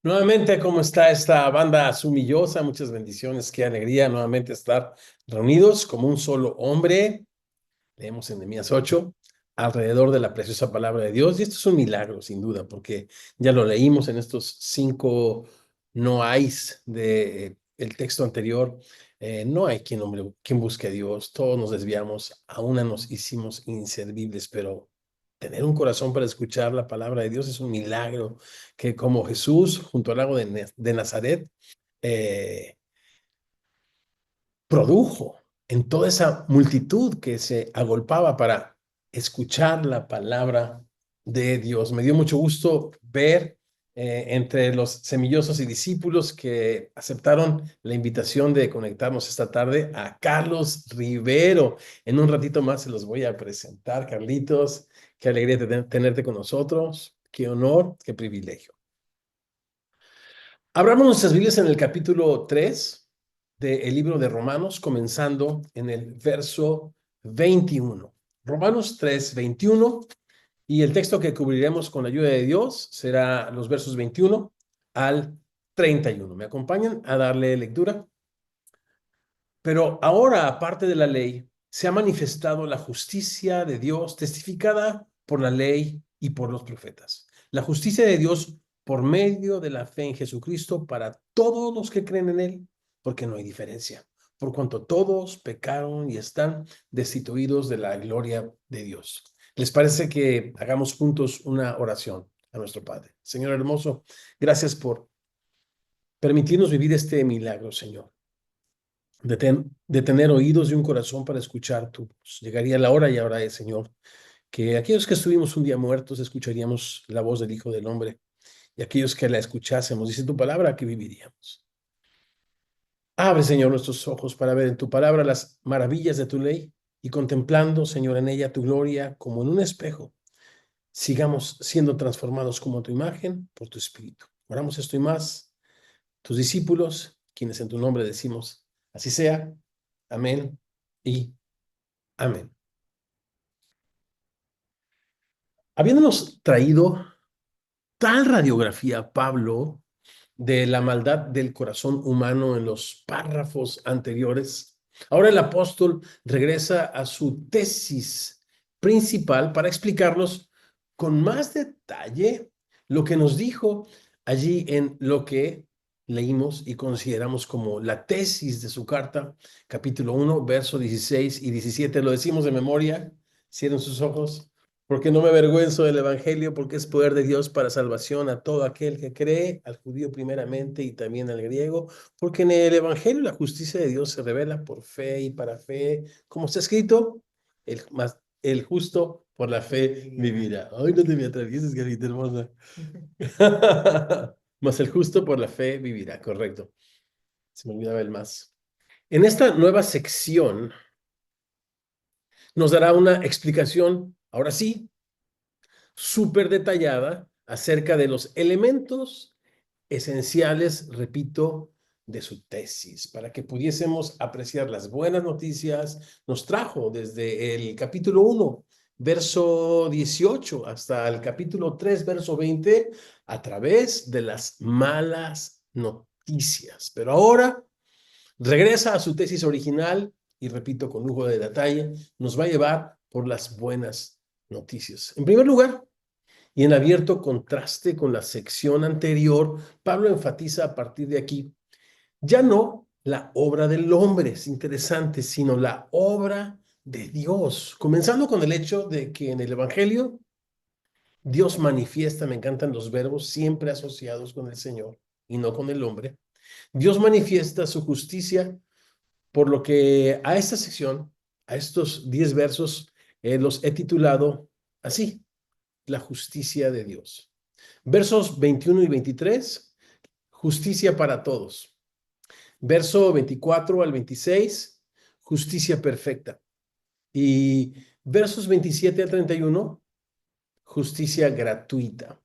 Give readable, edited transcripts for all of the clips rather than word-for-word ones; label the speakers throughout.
Speaker 1: Nuevamente, ¿cómo está esta banda sumillosa? Muchas bendiciones, qué alegría nuevamente estar reunidos como un solo hombre. Leemos en Nehemías 8, alrededor de la preciosa palabra de Dios. Y esto es un milagro, sin duda, porque ya lo leímos en estos 5 no hay's de el texto anterior. No hay quien busque a Dios. Todos nos desviamos, a una nos hicimos inservibles, pero tener un corazón para escuchar la palabra de Dios es un milagro que como Jesús junto al lago de Nazaret, eh, produjo en toda esa multitud que se agolpaba para escuchar la palabra de Dios. Me dio mucho gusto ver entre los semillosos y discípulos que aceptaron la invitación de conectarnos esta tarde a Carlos Rivero. En un ratito más se los voy a presentar, Carlitos. Qué alegría tenerte con nosotros. Qué honor, qué privilegio. Abramos nuestras Biblias en el capítulo 3 del libro de Romanos, comenzando en el verso 21. Romanos 3, 21, y el texto que cubriremos con la ayuda de Dios será los versos 21 al 31. ¿Me acompañan a darle lectura? Pero ahora, aparte de la ley, se ha manifestado la justicia de Dios testificada por la ley y por los profetas. La justicia de Dios por medio de la fe en Jesucristo para todos los que creen en Él, porque no hay diferencia, por cuanto todos pecaron y están destituidos de la gloria de Dios. ¿Les parece que hagamos juntos una oración a nuestro Padre? Señor hermoso, gracias por permitirnos vivir este milagro, Señor de tener oídos y un corazón para escuchar tu voz. Llegaría la hora y ahora es, Señor, que aquellos que estuvimos un día muertos escucharíamos la voz del Hijo del Hombre y aquellos que la escuchásemos, dice tu palabra, que viviríamos. Abre, Señor, nuestros ojos para ver en tu palabra las maravillas de tu ley y contemplando, Señor, en ella tu gloria como en un espejo, sigamos siendo transformados como a tu imagen por tu Espíritu. Oramos esto y más, tus discípulos, quienes en tu nombre decimos, así sea. Amén y amén. Habiéndonos traído tal radiografía, Pablo, de la maldad del corazón humano en los párrafos anteriores, ahora el apóstol regresa a su tesis principal para explicarnos con más detalle lo que nos dijo allí en lo que leímos y consideramos como la tesis de su carta, capítulo 1, verso 16 y 17. Lo decimos de memoria, cierren sus ojos. Porque no me avergüenzo del Evangelio, porque es poder de Dios para salvación a todo aquel que cree, al judío primeramente y también al griego, porque en el Evangelio la justicia de Dios se revela por fe y para fe, como está escrito, el justo por la fe vivirá. Ay, no te me atravieses, carita hermosa. Mas el justo por la fe vivirá, correcto. Se me olvidaba el más. En esta nueva sección nos dará una explicación, ahora sí, súper detallada acerca de los elementos esenciales, repito, de su tesis, para que pudiésemos apreciar las buenas noticias. Nos trajo desde el capítulo 1, verso 18, hasta el capítulo 3, verso 20, a través de las malas noticias. Pero ahora regresa a su tesis original y, repito, con lujo de detalle, nos va a llevar por las buenas noticias. En primer lugar, y en abierto contraste con la sección anterior, Pablo enfatiza a partir de aquí, ya no la obra del hombre, es interesante, sino la obra de Dios. Comenzando con el hecho de que en el Evangelio Dios manifiesta, me encantan los verbos siempre asociados con el Señor y no con el hombre. Dios manifiesta su justicia, por lo que a esta sección, a estos 10 versos, los he titulado así, la justicia de Dios. Versos 21 y 23, justicia para todos. Verso 24 al 26, justicia perfecta. Y versos 27 al 31, justicia gratuita.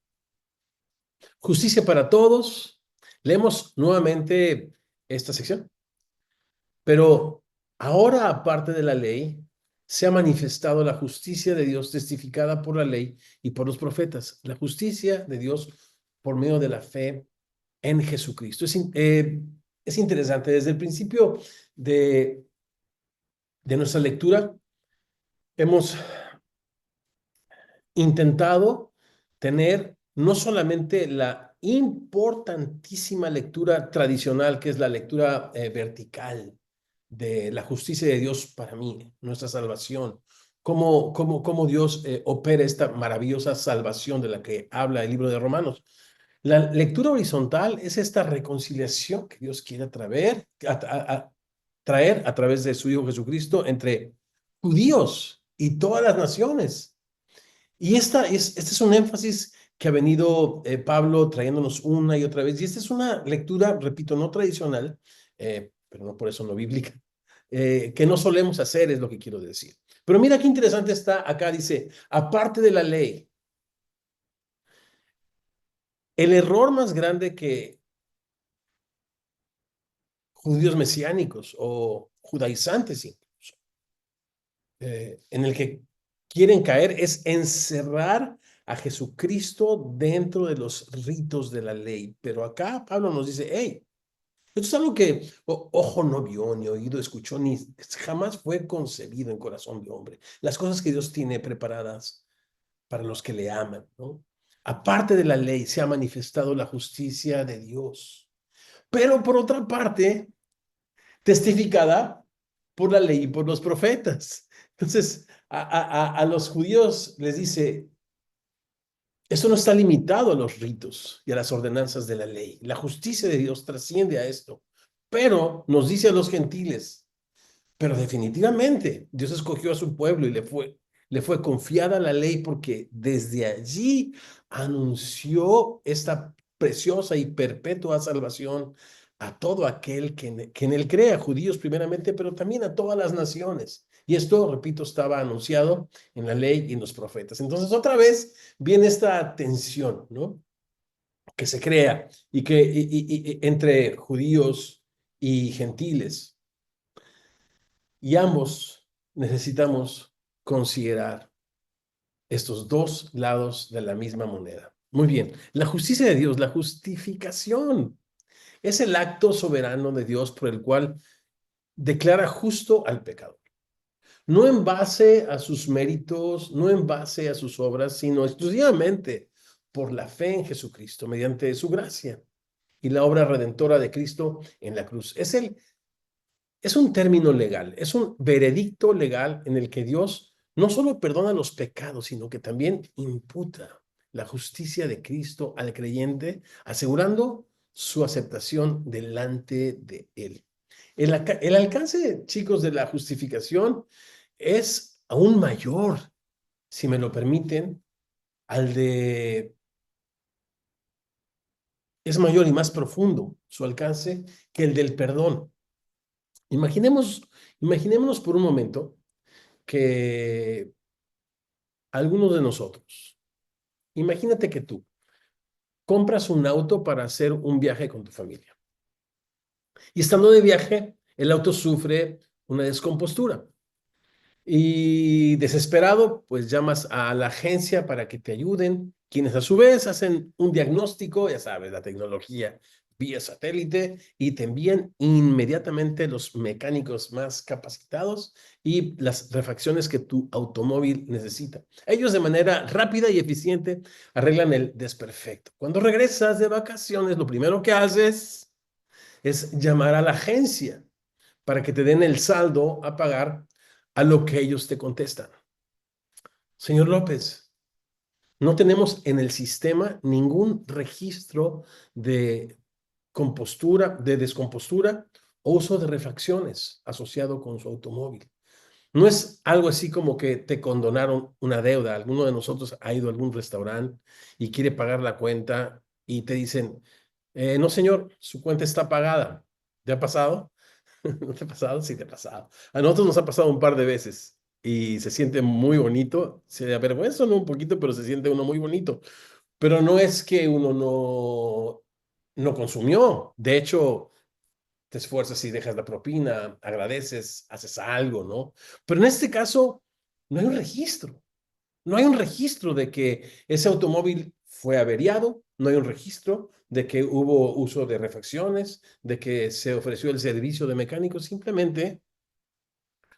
Speaker 1: Justicia para todos. Leemos nuevamente esta sección. Pero ahora, aparte de la ley, se ha manifestado la justicia de Dios testificada por la ley y por los profetas. La justicia de Dios por medio de la fe en Jesucristo. Es interesante, desde el principio de, de nuestra lectura hemos intentado tener no solamente la importantísima lectura tradicional, que es la lectura vertical de la justicia de Dios para mí, nuestra salvación, cómo Dios opera esta maravillosa salvación de la que habla el libro de Romanos. La lectura horizontal es esta reconciliación que Dios quiere traer a través de su Hijo Jesucristo entre judíos y todas las naciones. Y este es un énfasis que ha venido Pablo trayéndonos una y otra vez. Y esta es una lectura, repito, no tradicional, pero no por eso no bíblica, que no solemos hacer, es lo que quiero decir. Pero mira qué interesante está acá, dice, aparte de la ley, el error más grande que judíos mesiánicos o judaizantes incluso, en el que quieren caer es encerrar a Jesucristo dentro de los ritos de la ley. Pero acá Pablo nos dice, hey, esto es algo que ojo no vio, ni oído escuchó, ni jamás fue concebido en corazón de hombre. Las cosas que Dios tiene preparadas para los que le aman, ¿no? Aparte de la ley se ha manifestado la justicia de Dios. Pero por otra parte, testificada por la ley y por los profetas. Entonces, a los judíos les dice, esto no está limitado a los ritos y a las ordenanzas de la ley. La justicia de Dios trasciende a esto. Pero nos dice a los gentiles, pero definitivamente Dios escogió a su pueblo y le fue confiada la ley porque desde allí anunció esta preciosa y perpetua salvación a todo aquel que en él crea, judíos primeramente, pero también a todas las naciones. Y esto, repito, estaba anunciado en la ley y en los profetas. Entonces, otra vez viene esta tensión, ¿no? Que se crea entre judíos y gentiles. Y ambos necesitamos considerar estos dos lados de la misma moneda. Muy bien, la justicia de Dios, la justificación, es el acto soberano de Dios por el cual declara justo al pecador. No en base a sus méritos, no en base a sus obras, sino exclusivamente por la fe en Jesucristo, mediante su gracia y la obra redentora de Cristo en la cruz. Es un término legal, es un veredicto legal en el que Dios no solo perdona los pecados, sino que también imputa la justicia de Cristo al creyente, asegurando su aceptación delante de Él. El alcance, chicos, de la justificación es aún mayor, si me lo permiten, al de... Es mayor y más profundo su alcance que el del perdón. Imaginemos, imaginémonos por un momento que algunos de nosotros, imagínate que tú compras un auto para hacer un viaje con tu familia. Y estando de viaje, el auto sufre una descompostura. Y desesperado, pues llamas a la agencia para que te ayuden, quienes a su vez hacen un diagnóstico, ya sabes, la tecnología vía satélite, y te envían inmediatamente los mecánicos más capacitados y las refacciones que tu automóvil necesita. Ellos de manera rápida y eficiente arreglan el desperfecto. Cuando regresas de vacaciones, lo primero que haces es llamar a la agencia para que te den el saldo a pagar, a lo que ellos te contestan. Señor López, no tenemos en el sistema ningún registro de compostura, de descompostura o uso de refacciones asociado con su automóvil. No es algo así como que te condonaron una deuda. Alguno de nosotros ha ido a algún restaurante y quiere pagar la cuenta y te dicen, no señor, su cuenta está pagada. ¿Te ha pasado? ¿No te ha pasado? Sí, te ha pasado. A nosotros nos ha pasado un par de veces y se siente muy bonito. Se avergüenza uno un poquito, pero se siente uno muy bonito. Pero no es que uno no consumió. De hecho, te esfuerzas y dejas la propina, agradeces, haces algo, ¿no? Pero en este caso, no hay un registro. No hay un registro de que ese automóvil fue averiado, no hay un registro de que hubo uso de refacciones, de que se ofreció el servicio de mecánicos. Simplemente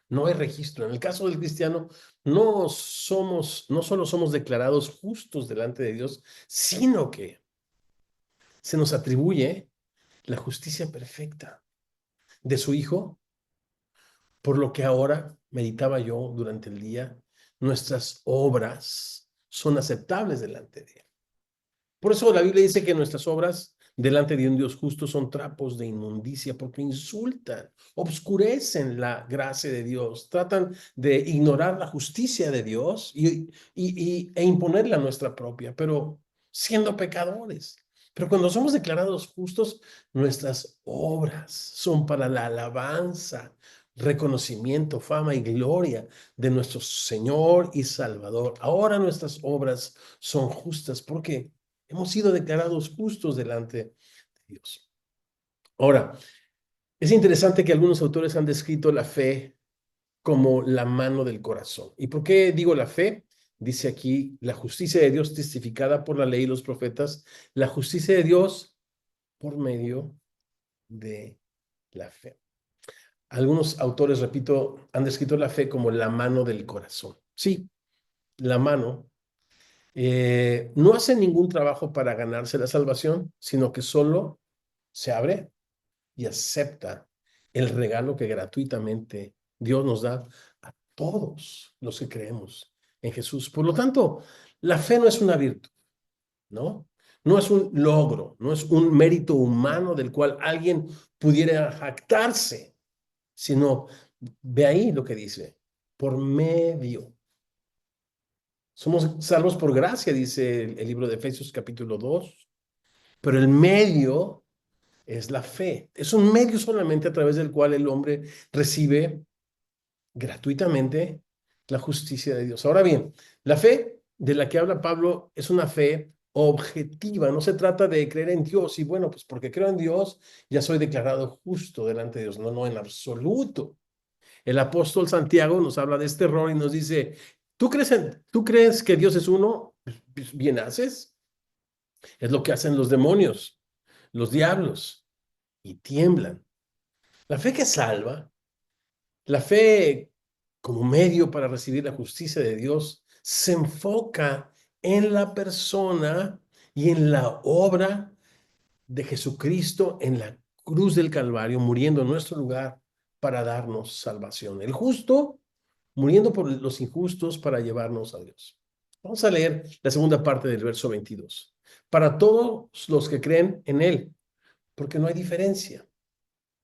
Speaker 1: no hay registro. En el caso del cristiano, no solo somos declarados justos delante de Dios, sino que se nos atribuye la justicia perfecta de su Hijo, por lo que ahora meditaba yo durante el día, nuestras obras son aceptables delante de Él. Por eso la Biblia dice que nuestras obras delante de un Dios justo son trapos de inmundicia porque insultan, obscurecen la gracia de Dios, tratan de ignorar la justicia de Dios e imponerla a nuestra propia, pero siendo pecadores. Pero cuando somos declarados justos, nuestras obras son para la alabanza, reconocimiento, fama y gloria de nuestro Señor y Salvador. Ahora nuestras obras son justas porque hemos sido declarados justos delante de Dios. Ahora, es interesante que algunos autores han descrito la fe como la mano del corazón. ¿Y por qué digo la fe? Dice aquí, la justicia de Dios testificada por la ley y los profetas, la justicia de Dios por medio de la fe. Algunos autores, repito, han descrito la fe como la mano del corazón. Sí, la mano no hace ningún trabajo para ganarse la salvación, sino que solo se abre y acepta el regalo que gratuitamente Dios nos da a todos los que creemos en Jesús. Por lo tanto, la fe no es una virtud, ¿no? No es un logro, no es un mérito humano del cual alguien pudiera jactarse, sino, ve ahí lo que dice, por medio. Somos salvos por gracia, dice el libro de Efesios capítulo 2, pero el medio es la fe. Es un medio solamente a través del cual el hombre recibe gratuitamente la justicia de Dios. Ahora bien, la fe de la que habla Pablo es una fe objetiva. No se trata de creer en Dios y bueno, pues porque creo en Dios ya soy declarado justo delante de Dios. No, no, en absoluto. El apóstol Santiago nos habla de este error y nos dice, ¿tú crees que Dios es uno? Pues bien haces. Es lo que hacen los demonios, los diablos, y tiemblan. La fe que salva, la fe como medio para recibir la justicia de Dios, se enfoca en la persona y en la obra de Jesucristo en la cruz del Calvario, muriendo en nuestro lugar para darnos salvación. El justo muriendo por los injustos para llevarnos a Dios. Vamos a leer la segunda parte del verso 22. Para todos los que creen en Él, porque no hay diferencia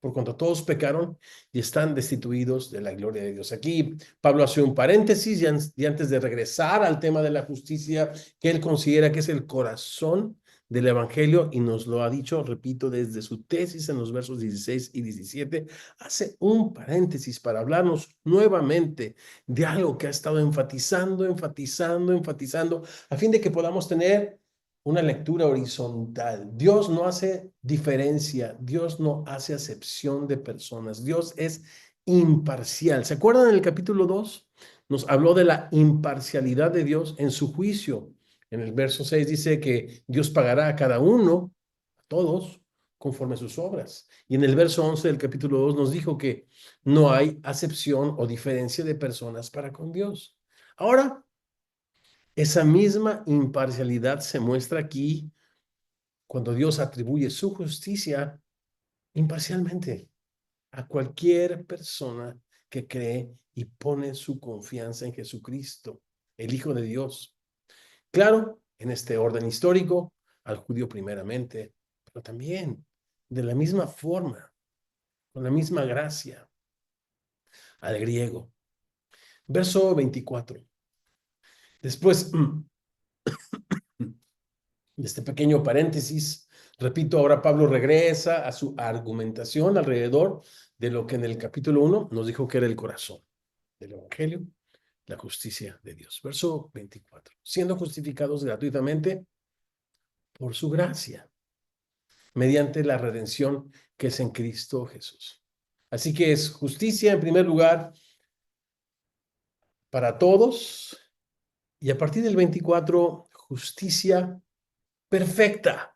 Speaker 1: por cuanto todos pecaron y están destituidos de la gloria de Dios. Aquí Pablo hace un paréntesis y antes de regresar al tema de la justicia que él considera que es el corazón del Evangelio y nos lo ha dicho, repito, desde su tesis en los versos 16 y 17, hace un paréntesis para hablarnos nuevamente de algo que ha estado enfatizando, a fin de que podamos tener una lectura horizontal. Dios no hace diferencia, Dios no hace acepción de personas, Dios es imparcial. ¿Se acuerdan en el capítulo 2? Nos habló de la imparcialidad de Dios en su juicio. En el verso 6 dice que Dios pagará a cada uno, a todos, conforme a sus obras. Y en el verso 11 del capítulo 2 nos dijo que no hay acepción o diferencia de personas para con Dios. Ahora, esa misma imparcialidad se muestra aquí cuando Dios atribuye su justicia imparcialmente a cualquier persona que cree y pone su confianza en Jesucristo, el Hijo de Dios. Claro, en este orden histórico, al judío primeramente, pero también de la misma forma, con la misma gracia, al griego. Verso 24. Después de este pequeño paréntesis, repito, ahora Pablo regresa a su argumentación alrededor de lo que en el capítulo 1 nos dijo que era el corazón del Evangelio, la justicia de Dios. Verso 24. Siendo justificados gratuitamente por su gracia, mediante la redención que es en Cristo Jesús. Así que es justicia en primer lugar para todos y a partir del 24, justicia perfecta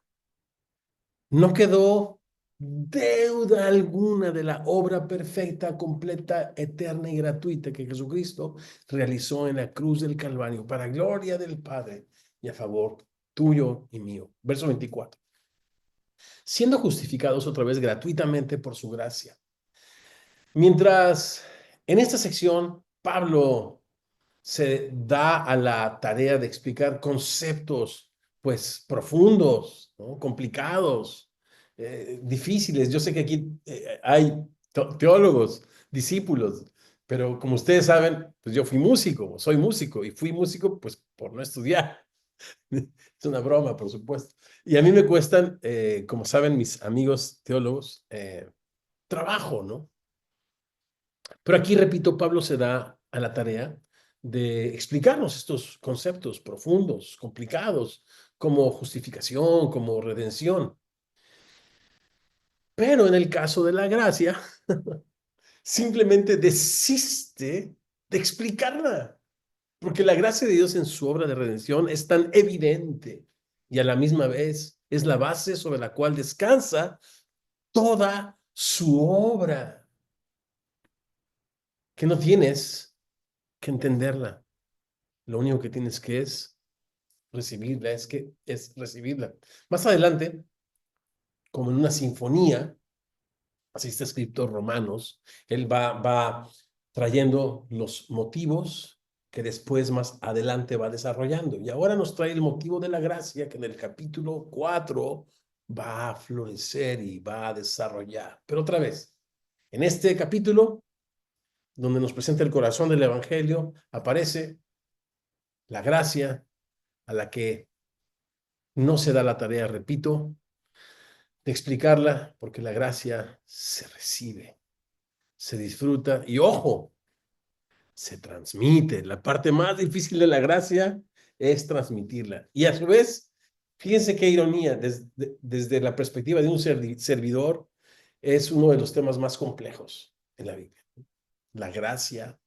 Speaker 1: No quedó deuda alguna de la obra perfecta, completa, eterna y gratuita que Jesucristo realizó en la cruz del Calvario para gloria del Padre y a favor tuyo y mío. Verso 24. Siendo justificados otra vez gratuitamente por su gracia. Mientras en esta sección Pablo se da a la tarea de explicar conceptos, pues, profundos, ¿no? Complicados, difíciles. Yo sé que aquí hay teólogos, discípulos, pero como ustedes saben, pues yo fui músico, soy músico, y fui músico, pues, por no estudiar. Es una broma, por supuesto. Y a mí me cuestan, como saben mis amigos teólogos, trabajo, ¿no? Pero aquí, repito, Pablo se da a la tarea de explicarnos estos conceptos profundos, complicados, como justificación, como redención. Pero en el caso de la gracia, simplemente desiste de explicarla, porque la gracia de Dios en su obra de redención es tan evidente y a la misma vez es la base sobre la cual descansa toda su obra, que no tienes que entenderla. Lo único que tienes que es recibirla, es recibirla. Más adelante, como en una sinfonía, así está escrito Romanos, él va trayendo los motivos que después más adelante va desarrollando. Y ahora nos trae el motivo de la gracia que en el capítulo 4 va a florecer y va a desarrollar. Pero otra vez, en este capítulo, donde nos presenta el corazón del Evangelio, aparece la gracia a la que no se da la tarea, repito, de explicarla, porque la gracia se recibe, se disfruta y ojo, se transmite. La parte más difícil de la gracia es transmitirla. Y a su vez, fíjense qué ironía, desde la perspectiva de un servidor, es uno de los temas más complejos en la Biblia. La gracia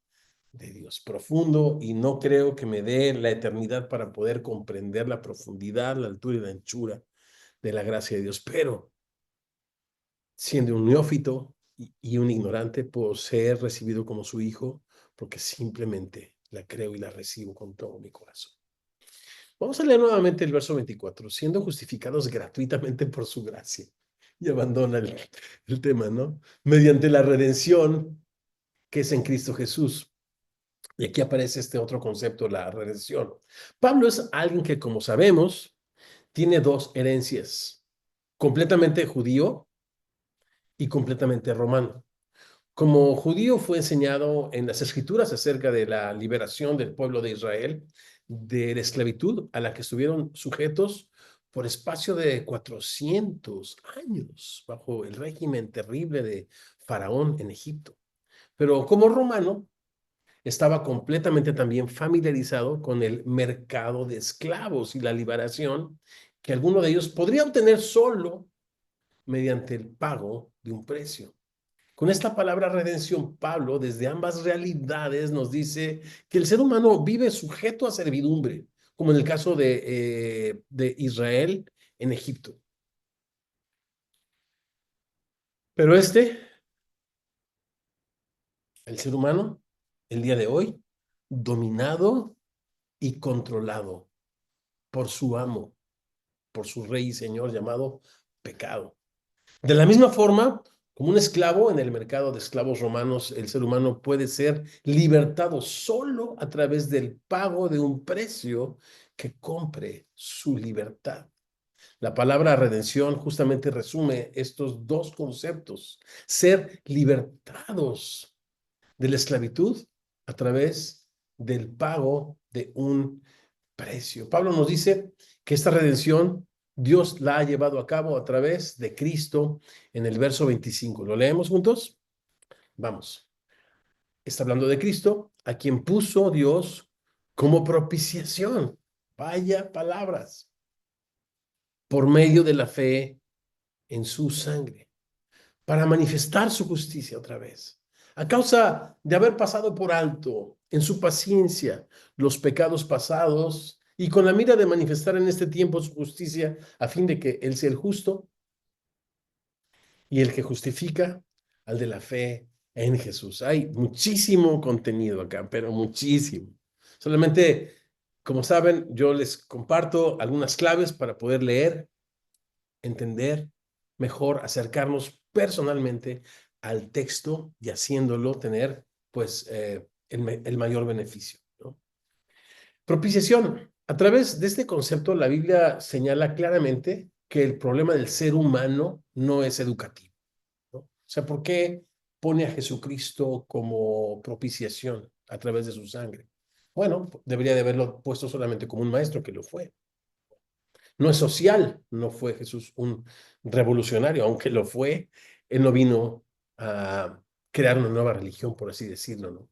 Speaker 1: de Dios, profundo, y no creo que me dé la eternidad para poder comprender la profundidad, la altura y la anchura de la gracia de Dios, pero siendo un neófito y un ignorante, puedo ser recibido como su hijo porque simplemente la creo y la recibo con todo mi corazón. Vamos a leer nuevamente el verso 24, siendo justificados gratuitamente por su gracia. Y abandona el tema, ¿no? Mediante la redención que es en Cristo Jesús. Y aquí aparece este otro concepto, la redención. Pablo es alguien que, como sabemos, tiene dos herencias, completamente judío y completamente romano. Como judío fue enseñado en las escrituras acerca de la liberación del pueblo de Israel de la esclavitud a la que estuvieron sujetos por espacio de 400 años bajo el régimen terrible de Faraón en Egipto. Pero como romano, estaba completamente también familiarizado con el mercado de esclavos y la liberación que alguno de ellos podría obtener solo mediante el pago de un precio. Con esta palabra redención, Pablo, desde ambas realidades, nos dice que el ser humano vive sujeto a servidumbre, como en el caso de Israel en Egipto. Pero el ser humano, el día de hoy, dominado y controlado por su amo, por su rey y señor llamado pecado. De la misma forma, como un esclavo en el mercado de esclavos romanos, el ser humano puede ser libertado solo a través del pago de un precio que compre su libertad. La palabra redención justamente resume estos dos conceptos: ser libertados de la esclavitud a través del pago de un precio. Pablo nos dice que esta redención Dios la ha llevado a cabo a través de Cristo en el verso 25. ¿Lo leemos juntos? Vamos. Está hablando de Cristo, a quien puso Dios como propiciación. Vaya palabras. Por medio de la fe en su sangre, para manifestar su justicia otra vez, a causa de haber pasado por alto en su paciencia los pecados pasados y con la mira de manifestar en este tiempo su justicia a fin de que Él sea el justo y el que justifica al de la fe en Jesús. Hay muchísimo contenido acá, pero muchísimo. Solamente, como saben, yo les comparto algunas claves para poder leer, entender mejor, acercarnos personalmente al texto y haciéndolo tener, pues, el mayor beneficio, ¿no? Propiciación. A través de este concepto, la Biblia señala claramente que el problema del ser humano no es educativo, ¿no? O sea, ¿por qué pone a Jesucristo como propiciación a través de su sangre? Bueno, debería de haberlo puesto solamente como un maestro, que lo fue. No es social, no fue Jesús un revolucionario, aunque lo fue. Él no vino a crear una nueva religión, por así decirlo, ¿no?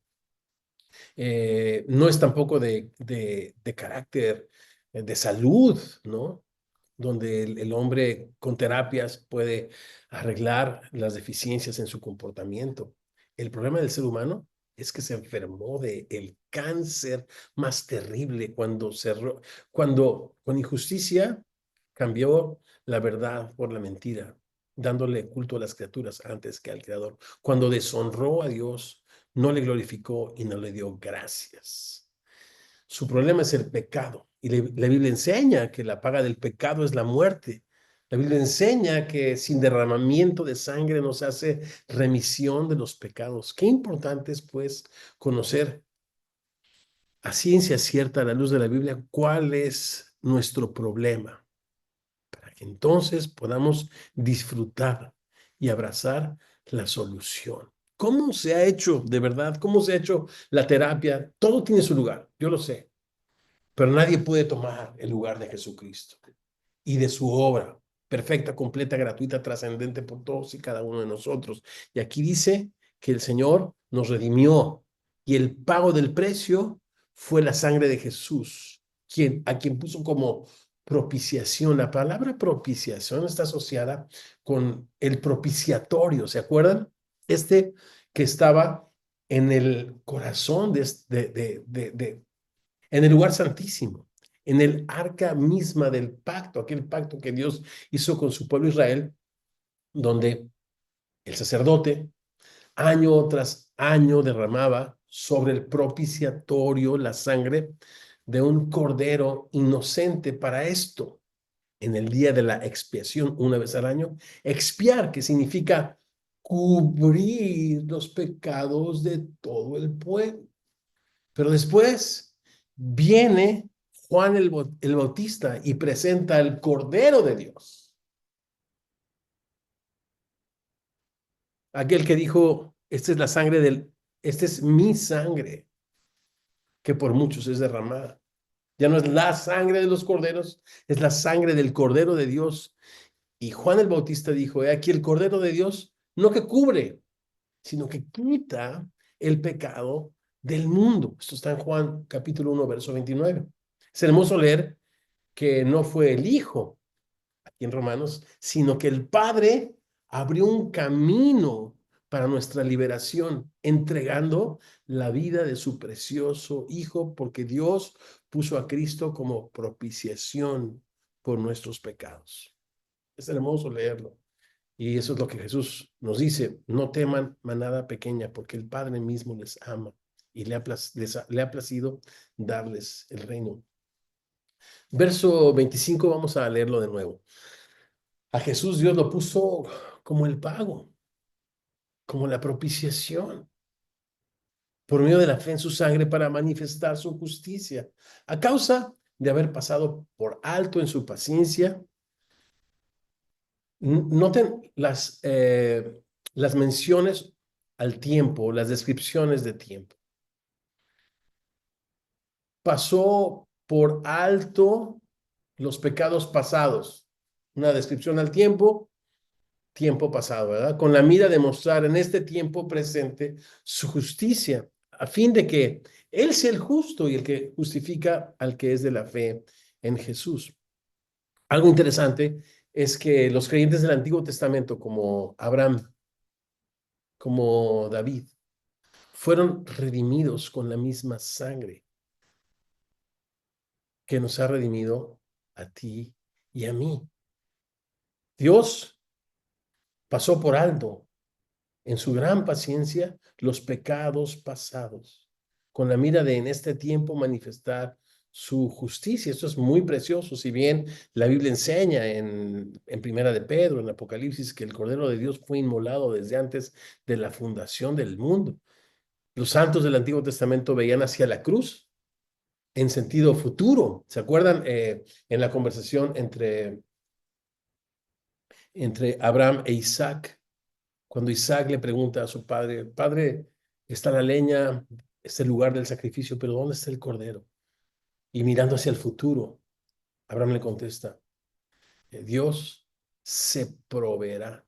Speaker 1: No es tampoco de carácter, de salud, ¿no? Donde el hombre con terapias puede arreglar las deficiencias en su comportamiento. El problema del ser humano es que se enfermó de el cáncer más terrible cuando cuando con injusticia cambió la verdad por la mentira, dándole culto a las criaturas antes que al Creador. Cuando deshonró a Dios, no le glorificó y no le dio gracias. Su problema es el pecado. Y la Biblia enseña que la paga del pecado es la muerte. La Biblia enseña que sin derramamiento de sangre no se hace remisión de los pecados. Qué importante es, pues, conocer a ciencia cierta, a la luz de la Biblia, cuál es nuestro problema, para que entonces podamos disfrutar y abrazar la solución. ¿Cómo se ha hecho de verdad? ¿Cómo se ha hecho la terapia? Todo tiene su lugar, yo lo sé. Pero nadie puede tomar el lugar de Jesucristo y de su obra perfecta, completa, gratuita, trascendente por todos y cada uno de nosotros. Y aquí dice que el Señor nos redimió y el pago del precio fue la sangre de Jesús, a quien puso como propiciación. La palabra propiciación está asociada con el propiciatorio, ¿se acuerdan? Este que estaba en el corazón en el lugar santísimo, en el arca misma del pacto, aquel pacto que Dios hizo con su pueblo Israel, donde el sacerdote año tras año derramaba sobre el propiciatorio la sangre de un cordero inocente para esto, en el día de la expiación, una vez al año. Expiar, que significa cubrir los pecados de todo el pueblo. Pero después viene Juan el Bautista y presenta el Cordero de Dios. Aquel que dijo, esta es la sangre esta es mi sangre, que por muchos es derramada. Ya no es la sangre de los corderos, es la sangre del Cordero de Dios. Y Juan el Bautista dijo, he aquí el Cordero de Dios, no que cubre, sino que quita el pecado del mundo. Esto está en Juan capítulo 1, verso 29. Es hermoso leer que no fue el Hijo, aquí en Romanos, sino que el Padre abrió un camino para nuestra liberación, entregando la vida de su precioso Hijo, porque Dios puso a Cristo como propiciación por nuestros pecados. Es hermoso leerlo. Y eso es lo que Jesús nos dice: no teman manada pequeña, porque el Padre mismo les ama y le ha placido darles el reino. Verso 25, vamos a leerlo de nuevo. A Jesús Dios lo puso como el pago, como la propiciación, por medio de la fe en su sangre para manifestar su justicia. A causa de haber pasado por alto en su paciencia, noten las menciones al tiempo, las descripciones de tiempo. Pasó por alto los pecados pasados. Una descripción al tiempo pasado, ¿verdad? Con la mira de mostrar en este tiempo presente su justicia, a fin de que Él sea el justo y el que justifica al que es de la fe en Jesús. Algo interesante es que los creyentes del Antiguo Testamento, como Abraham, como David, fueron redimidos con la misma sangre que nos ha redimido a ti y a mí. Dios pasó por alto en su gran paciencia los pecados pasados, con la mira de en este tiempo manifestar su justicia. Esto es muy precioso. Si bien la Biblia enseña en Primera de Pedro, en Apocalipsis, que el Cordero de Dios fue inmolado desde antes de la fundación del mundo. Los santos del Antiguo Testamento veían hacia la cruz en sentido futuro. ¿Se acuerdan en la conversación entre Abraham e Isaac? Cuando Isaac le pregunta a su padre, padre, está la leña, es el lugar del sacrificio, pero ¿dónde está el cordero? Y mirando hacia el futuro, Abraham le contesta, Dios se proveerá.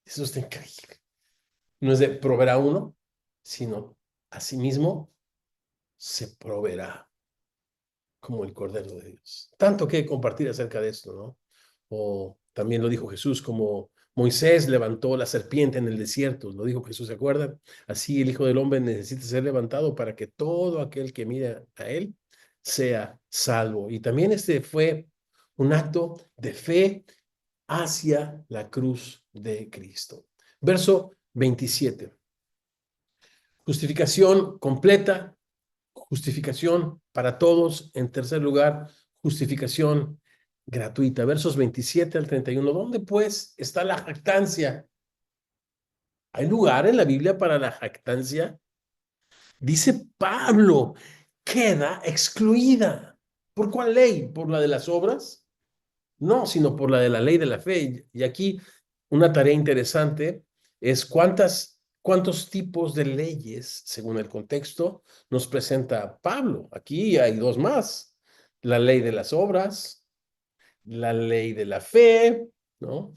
Speaker 1: Eso está increíble. No es de proveerá uno, sino asimismo se proveerá como el Cordero de Dios. Tanto que compartir acerca de esto, ¿no? O también lo dijo Jesús, como Moisés levantó la serpiente en el desierto, lo dijo Jesús, ¿se acuerdan? Así el Hijo del Hombre necesita ser levantado para que todo aquel que mire a él sea salvo. Y también este fue un acto de fe hacia la cruz de Cristo. Verso 27. Justificación completa, justificación para todos. En tercer lugar, justificación gratuita. Versos 27 al 31. ¿Dónde pues está la jactancia? ¿Hay lugar en la Biblia para la jactancia? Dice Pablo, queda excluida. ¿Por cuál ley? ¿Por la de las obras? No, sino por la de la ley de la fe. Y aquí una tarea interesante es cuántos tipos de leyes, según el contexto, nos presenta Pablo. Aquí hay dos más. La ley de las obras, la ley de la fe, ¿no?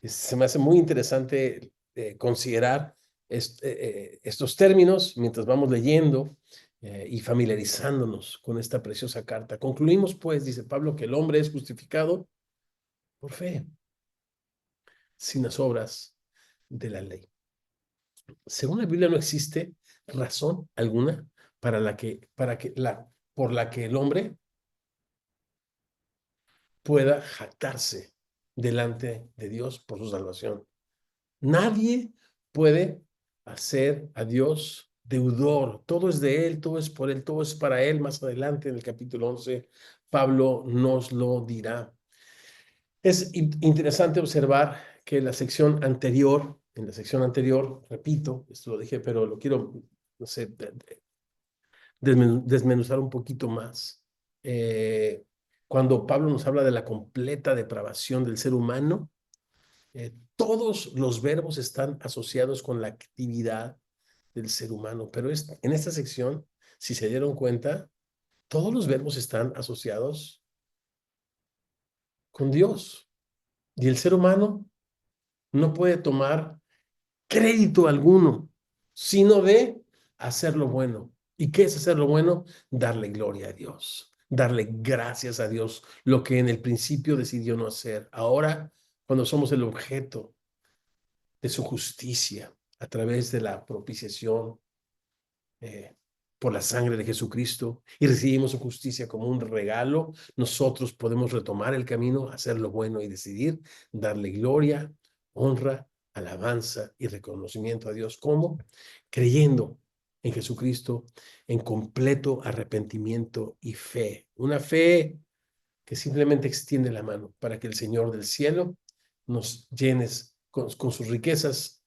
Speaker 1: Se me hace muy interesante considerar estos términos mientras vamos leyendo y familiarizándonos con esta preciosa carta. Concluimos, pues, dice Pablo, que el hombre es justificado por fe, sin las obras de la ley. Según la Biblia no existe razón alguna por la que el hombre pueda jactarse delante de Dios por su salvación. Nadie puede hacer a Dios deudor. Todo es de Él, todo es por Él, todo es para Él. Más adelante en el capítulo 11, Pablo nos lo dirá. Es interesante observar que en la sección anterior, repito, esto lo dije, pero lo quiero, no sé, desmenuzar un poquito más. Cuando Pablo nos habla de la completa depravación del ser humano, todos los verbos están asociados con la actividad del ser humano, pero en esta sección, si se dieron cuenta, todos los verbos están asociados con Dios. Y el ser humano no puede tomar crédito alguno, sino de hacer lo bueno. ¿Y qué es hacer lo bueno? Darle gloria a Dios, darle gracias a Dios, lo que en el principio decidió no hacer. Ahora, cuando somos el objeto de su justicia a través de la propiciación eh, por la sangre de Jesucristo y recibimos su justicia como un regalo, nosotros podemos retomar el camino, hacer lo bueno y decidir darle gloria, honra, alabanza y reconocimiento a Dios. ¿Cómo? Creyendo en Jesucristo en completo arrepentimiento y fe. Una fe que simplemente extiende la mano para que el Señor del cielo nos llenes con sus riquezas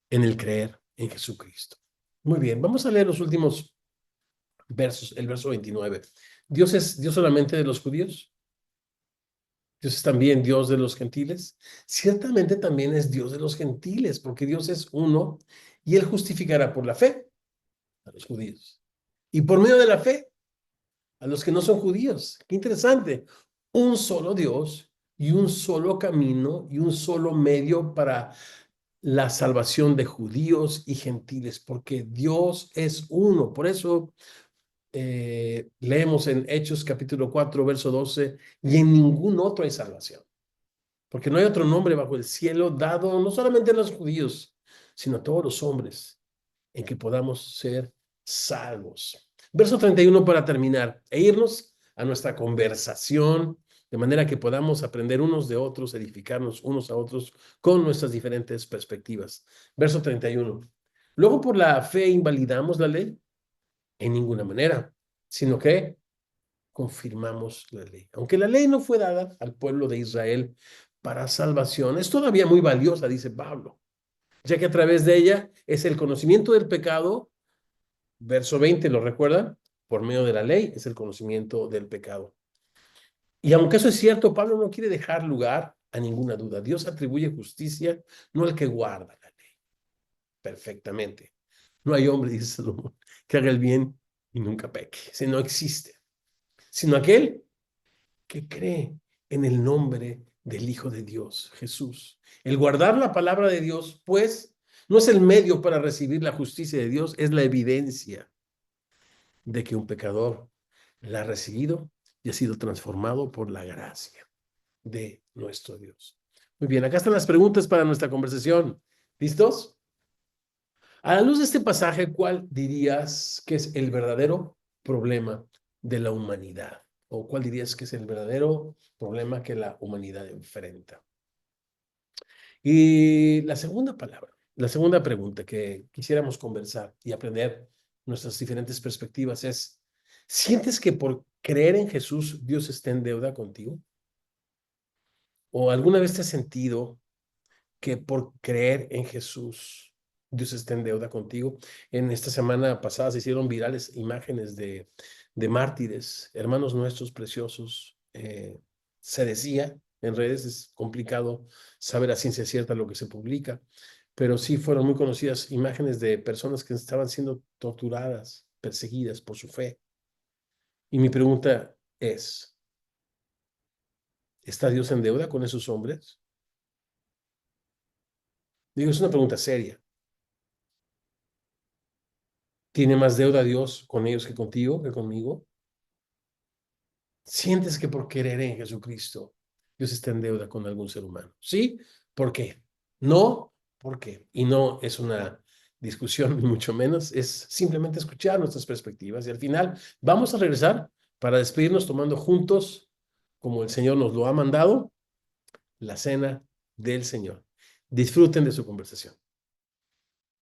Speaker 1: en el creer en Jesucristo. Muy bien, vamos a leer los últimos versos, el verso 29. ¿Dios es Dios solamente de los judíos? ¿Dios es también Dios de los gentiles? Ciertamente también es Dios de los gentiles, porque Dios es uno y Él justificará por la fe a los judíos y por medio de la fe a los que no son judíos. Qué interesante. Un solo Dios y un solo camino y un solo medio para la salvación de judíos y gentiles, porque Dios es uno. Por eso leemos en Hechos capítulo 4, verso 12, y en ningún otro hay salvación, porque no hay otro nombre bajo el cielo dado no solamente a los judíos, sino a todos los hombres, en que podamos ser salvos. Verso 31 para terminar e irnos a nuestra conversación de manera que podamos aprender unos de otros, edificarnos unos a otros con nuestras diferentes perspectivas. Verso 31. Luego por la fe invalidamos la ley en ninguna manera, sino que confirmamos la ley. Aunque la ley no fue dada al pueblo de Israel para salvación, es todavía muy valiosa, dice Pablo, ya que a través de ella es el conocimiento del pecado. Verso 20, ¿lo recuerdan? Por medio de la ley es el conocimiento del pecado. Y aunque eso es cierto, Pablo no quiere dejar lugar a ninguna duda. Dios atribuye justicia no al que guarda la ley perfectamente. No hay hombre, dice Salomón, que haga el bien y nunca peque. Si no existe, sino aquel que cree en el nombre del Hijo de Dios, Jesús. El guardar la palabra de Dios, pues, no es el medio para recibir la justicia de Dios, es la evidencia de que un pecador la ha recibido y ha sido transformado por la gracia de nuestro Dios. Muy bien, acá están las preguntas para nuestra conversación. ¿Listos? A la luz de este pasaje, ¿cuál dirías que es el verdadero problema de la humanidad? ¿O cuál dirías que es el verdadero problema que la humanidad enfrenta? Y la segunda pregunta que quisiéramos conversar y aprender nuestras diferentes perspectivas es, ¿sientes que por creer en Jesús Dios está en deuda contigo? ¿O alguna vez te has sentido que por creer en Jesús Dios está en deuda contigo? En esta semana pasada se hicieron virales imágenes de mártires, hermanos nuestros preciosos. Se decía en redes, es complicado saber a ciencia cierta lo que se publica, pero sí fueron muy conocidas imágenes de personas que estaban siendo torturadas, perseguidas por su fe. Y mi pregunta es, ¿está Dios en deuda con esos hombres? Digo, es una pregunta seria. ¿Tiene más deuda Dios con ellos que contigo, que conmigo? ¿Sientes que por querer en Jesucristo Dios está en deuda con algún ser humano? ¿Sí? ¿Por qué? No, ¿por qué? Y no es una discusión, ni mucho menos, es simplemente escuchar nuestras perspectivas y al final vamos a regresar para despedirnos tomando juntos, como el Señor nos lo ha mandado, la cena del Señor. Disfruten de su conversación.